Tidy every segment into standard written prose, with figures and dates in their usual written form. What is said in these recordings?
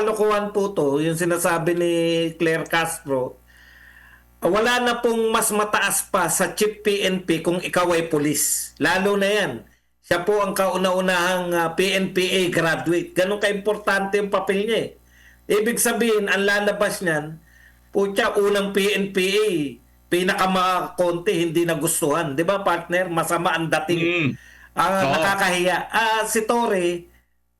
kalokohan po to, yung sinasabi ni Claire Castro, wala na pong mas mataas pa sa chief PNP kung ikaw ay pulis. Lalo na yan. Siya po ang kauna-unahang PNPA graduate. Ganun ka-importante yung papel niya eh. Ibig sabihin, ang lalabas niyan, putya, unang PNPA, pinakamakonti, hindi nagustuhan. Di ba, partner? Masama ang dating. Mm. Oo. Nakakahiya. Si Torre,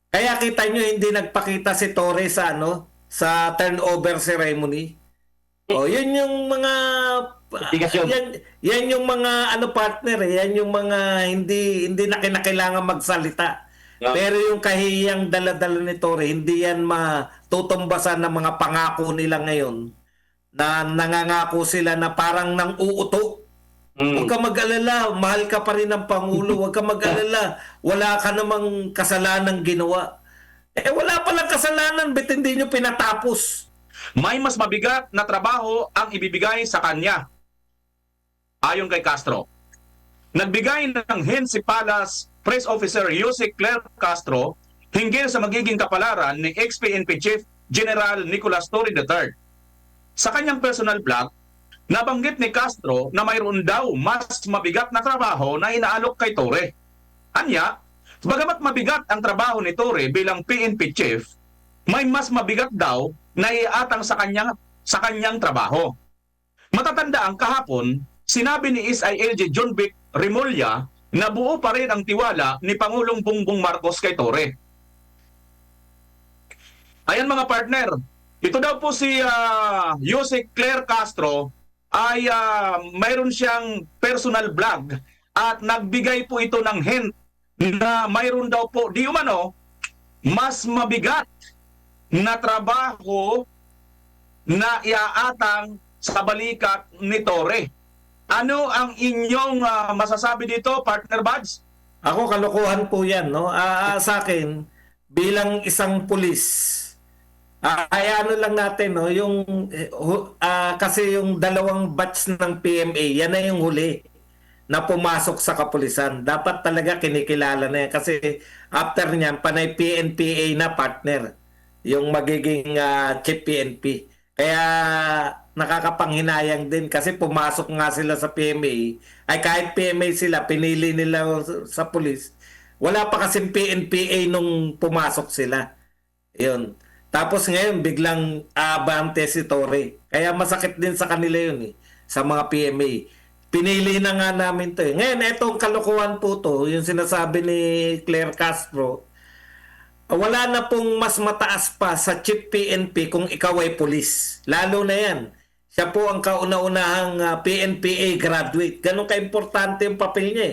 kaya kita nyo hindi nagpakita si Torre sa sa turnover ceremony. Oh, yun yung mga Investigasyon. yan yung mga partner yan yung mga hindi na kinakailangan magsalita. Yeah. Pero yung kahiyang dala-dala ni Torre, hindi yan matutumbasan ng mga pangako nila ngayon na nangangako sila na parang nang uuto. Huwag ka mag-alala, mahal ka pa rin ng Pangulo. Huwag ka mag-alala, wala ka namang kasalanang ginawa. Wala palang kasalanan, ba't hindi nyo pinatapos? May mas mabigat na trabaho ang ibibigay sa kanya. Ayon kay Castro. Nagbigay ng hint si Palace Press Officer Yusek Claire Castro hinggil sa magiging kapalaran ni ex-PNP Chief General Nicolas Torre III. Sa kanyang personal blog, nabanggit ni Castro na mayroon daw mas mabigat na trabaho na inaalok kay Torre. Anya, bagamat mabigat ang trabaho ni Torre bilang PNP Chief, may mas mabigat daw na iatang sa kanyang trabaho. Matatanda ang kahapon, sinabi ni SILG John Vic Remulla na buo pa rin ang tiwala ni Pangulong Bongbong Marcos kay Torre. Ayan mga partner, ito daw po si Yusek Claire Castro ay mayroon siyang personal blog at nagbigay po ito ng hint na mayroon daw po di umano mas mabigat na trabaho na iaatang sa balikat ni Torre. Ano ang inyong masasabi dito, partner Buds? Ako, kalokohan po yan, no? Sa akin, bilang isang pulis, ay ano lang natin, no? Kasi yung dalawang batch ng PMA, yan na yung huli na pumasok sa kapulisan. Dapat talaga kinikilala na yan. Kasi after niyan, panay PNPA na partner yung magiging chief PNP. Kaya nakakapanghinayang din kasi pumasok nga sila sa PMA. Ay kahit PMA sila, pinili nila sa pulis. Wala pa kasing PNPA nung pumasok sila. Yun. Tapos ngayon, biglang abante si Torre. Kaya masakit din sa kanila yun sa mga PMA. Pinili na nga namin to Ngayon, etong kalokohan po to, yung sinasabi ni Claire Castro, wala na pong mas mataas pa sa chief PNP kung ikaw ay pulis. Lalo na yan. Siya po ang kauna-unahang PNPA graduate. Ganun ka-importante yung papel niya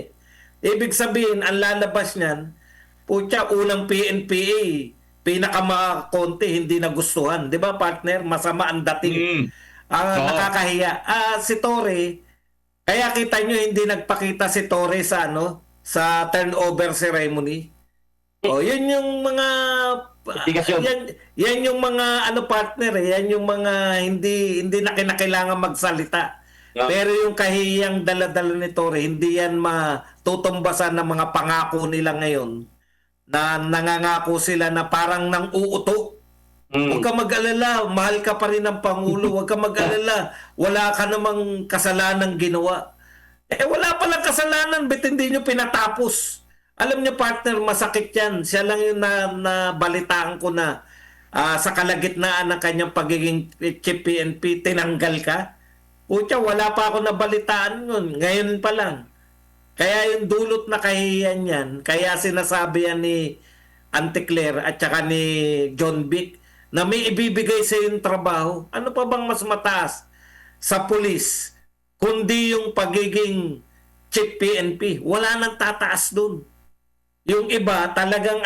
Ibig sabihin, ang lalabas niyan, putya, unang PNPA, pinakamakonti, hindi nagustuhan. Di ba, partner? Masama ang dating. Nakakahiya. Si Torre, kaya kita nyo hindi nagpakita si Torre sa sa turnover ceremony. Yun yung mga Investigasyon. yan yung mga partner yan yung mga hindi na kinakailangan magsalita. Yeah. Pero yung kahiyang dala-dala ni Torre, hindi yan matutumbasan ng mga pangako nila ngayon na nangangako sila na parang nang uuto. Huwag ka mag-alala, mahal ka pa rin ng Pangulo. Huwag ka mag-alala, wala ka namang kasalanang ginawa. Wala palang kasalanan, ba't hindi nyo pinatapos? Alam niyo, partner, masakit yan. Siya lang yung nabalitaan ko na sa kalagitnaan ng kanyang pagiging chief PNP, tinanggal ka. Pucha, wala pa ako nabalitaan nun. Ngayon pa lang. Kaya yung dulot na kahihiyan yan, kaya sinasabi yan ni Auntie Claire at saka ni John Vic na may ibibigay sa yung trabaho. Ano pa bang mas mataas sa pulis kundi yung pagiging chief PNP? Wala nang tataas dun. Yung iba, talagang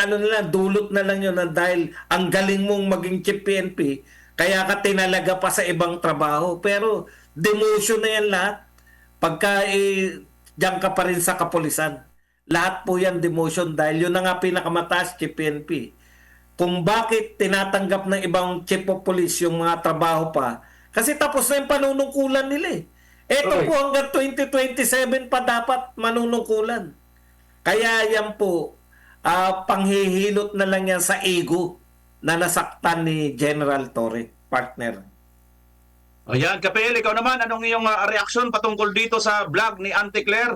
dulot na lang yun dahil ang galing mong maging chief PNP, kaya ka tinalaga pa sa ibang trabaho. Pero demotion na yan lahat. Pagka diyan ka pa rin sa kapulisan. Lahat po yan demotion dahil yun na nga pinakamataas, chief PNP. Kung bakit tinatanggap ng ibang chief of police yung mga trabaho pa, kasi tapos na yung panunungkulan nila Ito po hanggang 2027 pa dapat manunungkulan. Kaya yan po, panghihilot na lang yan sa ego na nasaktan ni General Torre, partner. Ayan, Kapel, ikaw naman, anong iyong reaksyon patungkol dito sa vlog ni Auntie Claire?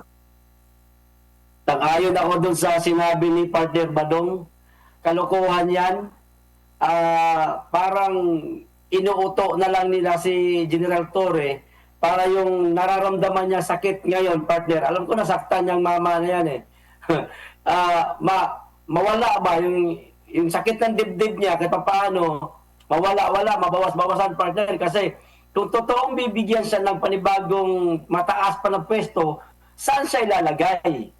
Sang-ayon ako dun sa sinabi ni partner Badong. Kalokohan yan. Parang inuuto na lang nila si General Torre para yung nararamdaman niya sakit ngayon, partner. Alam ko nasaktan niyang mama na yan eh. Mawala ba yung sakit ng dibdib niya kahit paano, mawala, mabawas-bawasan, partner. Kasi kung totoong bibigyan siya ng panibagong mataas pa ng pwesto, saan siya ilalagay?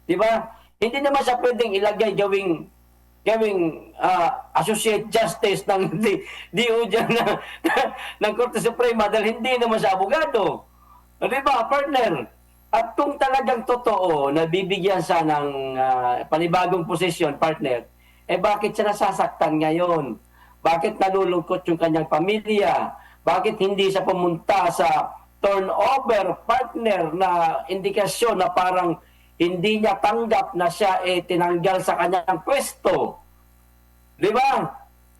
Di ba? Hindi naman siya pwedeng ilagay gawing associate justice ng DOJ ng Korte Suprema dahil hindi naman siya abogado. Di ba, partner? At kung talagang totoo na bibigyan siya ng panibagong posisyon, partner, bakit siya nasasaktan ngayon? Bakit nalulungkot yung kanyang pamilya? Bakit hindi siya pumunta sa turnover, partner, na indikasyon na parang hindi niya tanggap na siya tinanggal sa kanyang pwesto? Di ba?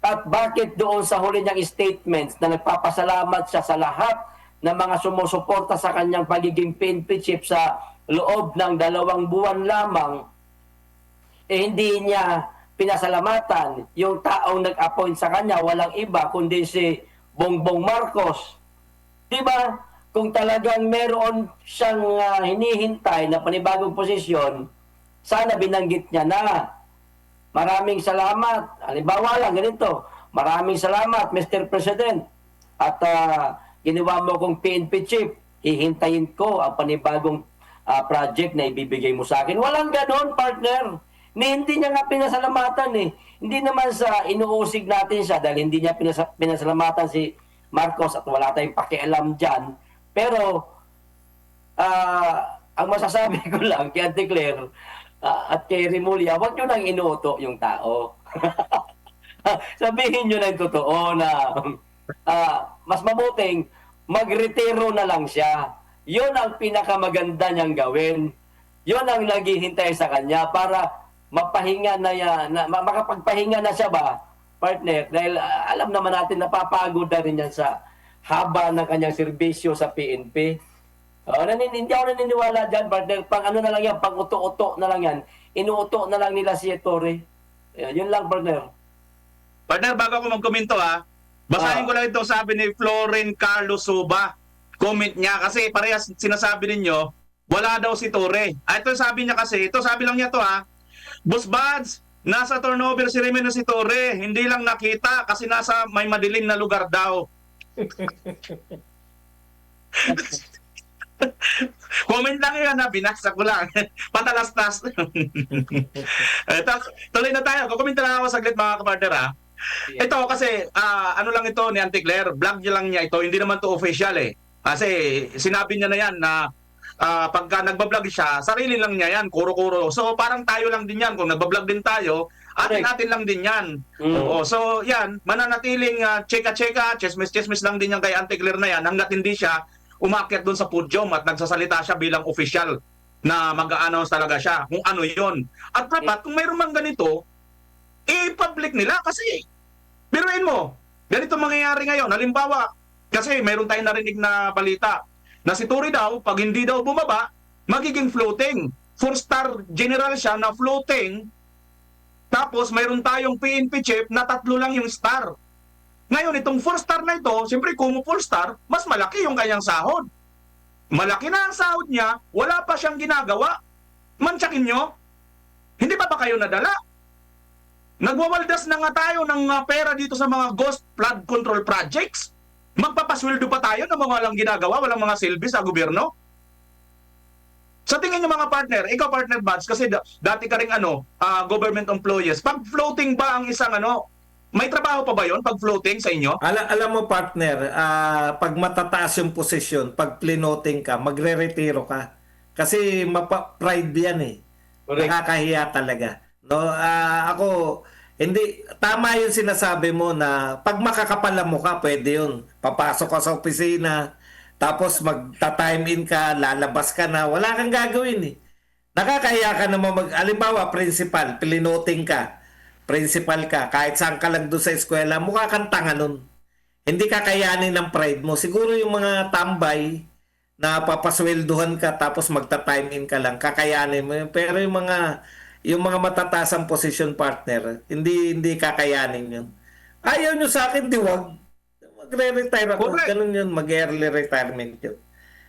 At bakit doon sa huli niyang statements na nagpapasalamat siya sa lahat ng mga sumusuporta sa kanyang pagiging PNP chief sa loob ng 2 buwan lamang, hindi niya pinasalamatan yung taong nag-appoint sa kanya, walang iba kundi si Bongbong Marcos. Di ba? Kung talagang meron siyang hinihintay na panibagong posisyon, sana binanggit niya na. Maraming salamat. Halimbawa lang, ganito. Maraming salamat, Mr. President. At ginawa mo kong PNP chief. Hihintayin ko ang panibagong project na ibibigay mo sa akin. Walang ganon, partner. Hindi niya nga pinasalamatan eh. Hindi naman sa inuusig natin siya dahil hindi niya pinasalamatan si Marcos at wala tayong pakialam dyan. Pero, ang masasabi ko lang kay Auntie Claire at kay Remulla, huwag nyo nang inuuto yung tao. Sabihin nyo na yung totoo na mas mabuting magretiro na lang siya. Yun ang pinakamaganda niyang gawin. Yun ang naghihintay sa kanya para mapahinga na yan, makapagpahinga na siya ba, partner? Dahil alam naman natin napapagod na rin yan sa haba ng kanyang serbisyo sa PNP. Hindi ako naniniwala dyan, partner. Pang ano na lang yan, pang uto-uto na lang yan. Inuuto na lang nila si Torre. Yun lang, partner. Partner, bago ako magkomento basahin ko lang ito sabi ni Floren Carlos Suba. Comment niya kasi parehas sinasabi ninyo, wala daw si Torre. Ito sabi niya kasi, ito sabi lang niya to Boss Buds, nasa turnover ceremony si Torre, hindi lang nakita kasi nasa may madilim na lugar daw. Comment lang yun binasa ko lang. Patalastas. Tuloy na tayo. Kukomenta lang ako saglit mga kapartner Ito kasi, ano lang ito ni Auntie Claire, vlog niya lang niya ito, hindi naman to official Kasi sinabi niya na yan na pagka nagbablog siya, sarili lang niya yan, kuro-kuro. So parang tayo lang din yan, kung nagbablog din tayo, atin lang din yan. Oo, so yan, mananatiling cheka-cheka, chismis-chismis lang din yan kay Auntie Claire na yan, hanggat hindi siya umakyat doon sa podium at nagsasalita siya bilang official na mag-a-announce talaga siya kung ano yon. At dapat, kung mayroon mang ganito, i-public nila kasi, biruin mo, ganito mangyayari ngayon. Halimbawa, kasi mayroon tayong narinig na balita, na si Torre daw, pag hindi daw bumaba, magiging floating. 4-star general siya na floating, tapos mayroon tayong PNP chief na 3 lang yung star. Ngayon, itong 4-star na ito, siyempre kung 4-star, mas malaki yung kanyang sahod. Malaki na ang sahod niya, wala pa siyang ginagawa. Mantsakin nyo, hindi pa ba kayo nadala? Nagwawaldas na nga tayo ng pera dito sa mga ghost flood control projects. Magpapasweldo pa tayo ng mga walang ginagawa, walang mga silbi sa gobyerno? Sa tingin nyo mga partner, ikaw partner Buds, kasi dati ka rin government employees, pag floating ba ang isang may trabaho pa ba yon pag floating sa inyo? Alam mo partner, pag matataas yung posisyon, pag plinoting ka, magre-retiro ka. Kasi pride yan Correct. Nakakahiya talaga. No, ako, hindi, tama yung sinasabi mo na pag makakapal ang mukha, pwede yun. Papasok ka sa opisina, tapos magta-time in ka, lalabas ka na, wala kang gagawin Nakakahiya ka naman alimbawa, principal, plinoting ka. principal ka, kahit saan ka lang doon sa eskwela, mukha kang tanga nun. Hindi kakayanin ng pride mo. Siguro yung mga tambay na papasweldohan ka tapos magta-time in ka lang, kakayanin mo yun. Pero yung mga matatasang position partner, hindi kakayanin yun. Ayaw nyo sa akin, di wag. Magre-retire ako. Correct. Ganun yun, mag-early retirement yun.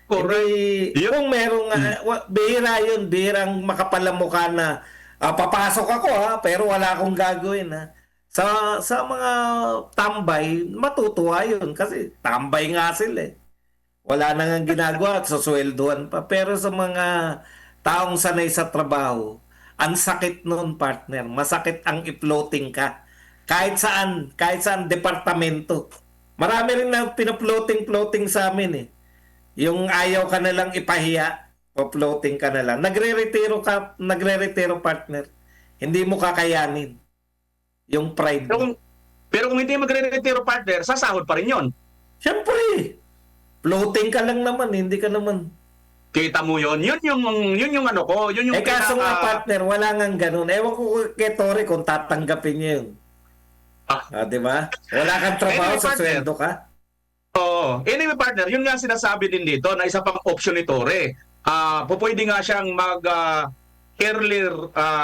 Correct. Hindi, Yun. kung merong, bihira yun, bihirang makapalamukha na, papasok ako pero wala akong gagawin Sa mga tambay, matutuwa yun kasi tambay nga sila eh. Wala na nga ginagawa at susweldohan pa. Pero sa mga taong sanay sa trabaho, ang sakit nun, partner. Masakit ang i-floating ka. Kahit saan departamento. Marami rin na pina-floating sa amin eh. Yung ayaw ka na lang ipahiya, pa-floating ka na lang. Nagre-retiro partner. Hindi mo kakayanin yung pride Pero mo. pero kung hindi magre-retiro partner, sasahod pa rin yon. Siyempre, floating ka lang naman, hindi ka naman. Kita mo yon. Yun yung ano ko, yun yung Kaso nga partner, wala nga ganun. Ewan ko kay Tori kung tatanggapin niya yun. Di ba? Wala kang trabaho, Anyway, sa partner. sweldo ka. Oo. Anyway, partner, yun nga ang sinasabi din dito na isa pang option ni Tore. Pwede nga siyang early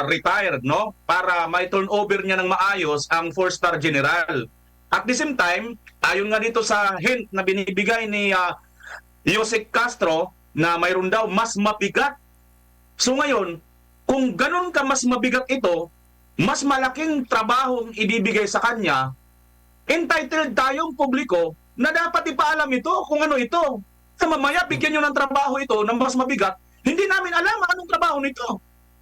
retired, no? Para may turnover niya ng maayos ang 4-star general. At the same time, ayon nga dito sa hint na binibigay ni Yusek Castro na mayroon daw mas mabigat. So ngayon, kung ganun ka mas mabigat ito, mas malaking trabaho ang ibibigay sa kanya, entitled tayong publiko na dapat ipaalam ito kung ano ito. Sa mamaya, bigyan nyo ng trabaho ito na mas mabigat, hindi namin alam anong trabaho nito.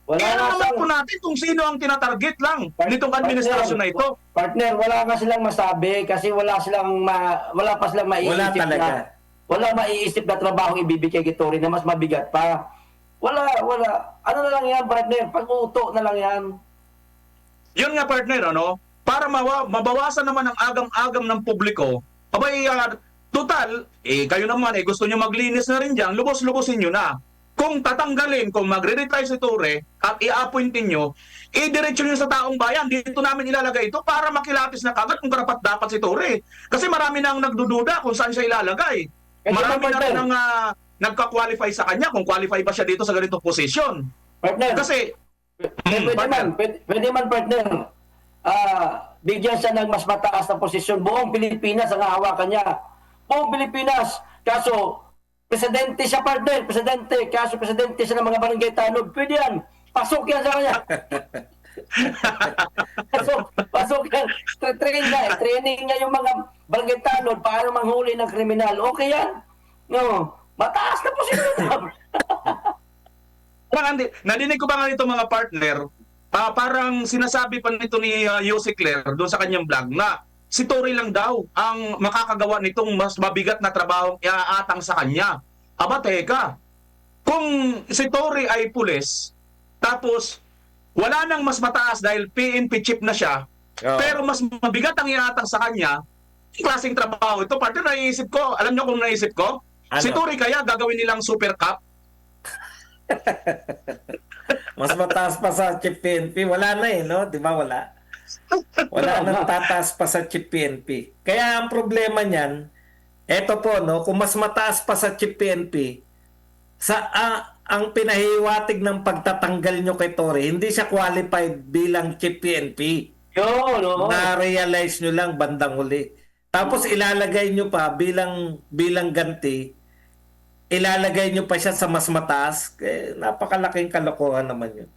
Wala Kaya nga naman siyang- po natin kung sino ang tinatarget lang nitong administrasyon na ito. Partner, wala nga silang masabi kasi wala pa silang maiisip Wala talaga. Wala maiisip na trabaho ibibigay kay Tory na mas mabigat pa. Wala. Ano na lang yan, partner? Pag-uuto na lang yan. Yun nga partner, ano? Para mabawasan naman ang agam-agam ng publiko, abay, total, kayo naman, gusto nyo maglinis na rin dyan, lubos-lubosin nyo na. Kung tatanggalin, kung magre-retire si Tore at i-appointin nyo, diretso nyo sa taong bayan, dito namin ilalagay ito para makilatis na kagad kung karapat dapat si Tore. Kasi marami nang nagdududa kung saan siya ilalagay. Kasi Marami na partner, rin ang nagka-qualify sa kanya kung qualify ba siya dito sa ganitong posisyon. partner, Kasi, pwede man, partner. Bigyan siya ng mas mataas na posisyon. Buong Pilipinas ang hahawakan niya. Buong Pilipinas. Kaso, presidente siya, partner. Kaso presidente siya ng mga barangay tanod. Pwede yan. Pasok yan sa kanya. Pasok yan. Training niya yung mga barangay tanod paano manghuli ng kriminal. Okay yan. No. Mataas na posisyon. nadinig ko ba nga nito mga partner, parang sinasabi pa nito ni Yossi Claire doon sa kanyang vlog na si Tory lang daw ang makakagawa nitong mas mabigat na trabaho iaatang sa kanya. Aba, teka. Kung si Tory ay pulis, tapos wala nang mas mataas dahil PNP chief na siya, pero mas mabigat ang iaatang sa kanya, klaseng trabaho ito. Partner, naisip ko, alam nyo kung naisip ko? Ano? Si Tory kaya gagawin nilang super cup. Mas mataas pa sa Chief PNP. Wala na no? Di ba wala? Wala nang tataas pa sa Chief PNP. Kaya ang problema niyan, eto po, no? Kung mas mataas pa sa Chief PNP, ang pinahiwatig ng pagtatanggal nyo kay Tory, hindi siya qualified bilang Chief PNP. Yun, no? Na-realize nyo lang bandang huli. Tapos ilalagay nyo pa bilang ganti, ilalagay nyo pa siya sa mas mataas, napakalaking kalokohan naman yun.